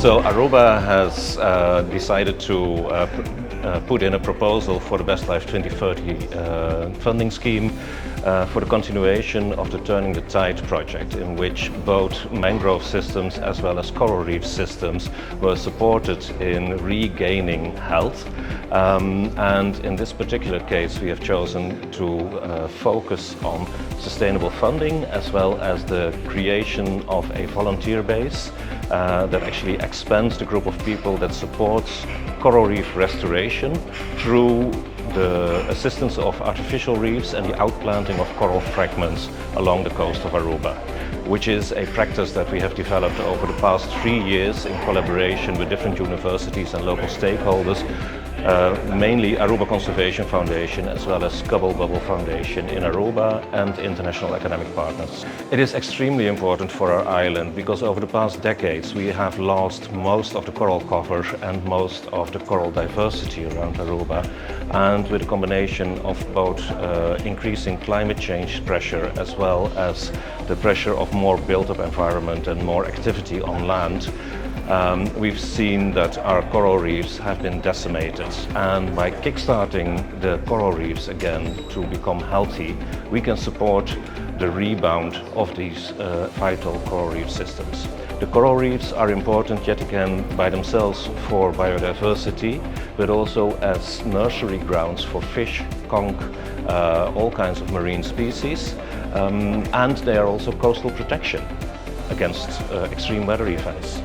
So Aruba has decided to put in a proposal for the Best Life 2030 funding scheme for the continuation of the Turning the Tide project, in which both mangrove systems as well as coral reef systems were supported in regaining health. And in this particular case, we have chosen to focus on sustainable funding as well as the creation of a volunteer base that actually expands the group of people that supports coral reef restoration through the assistance of artificial reefs and the outplanting of coral fragments along the coast of Aruba, which is a practice that we have developed over the past 3 years in collaboration with different universities and local stakeholders, mainly Aruba Conservation Foundation as well as Bubble Foundation in Aruba and international academic partners. It is extremely important for our island because over the past decades we have lost most of the coral cover and most of the coral diversity around Aruba, and with a combination of both increasing climate change pressure as well as the pressure of more built-up environment and more activity on land, we've seen that our coral reefs have been decimated, and by kickstarting the coral reefs again to become healthy, we can support the rebound of these vital coral reef systems. The coral reefs are important yet again by themselves for biodiversity, but also as nursery grounds for fish, conch, all kinds of marine species, and they are also coastal protection against extreme weather events.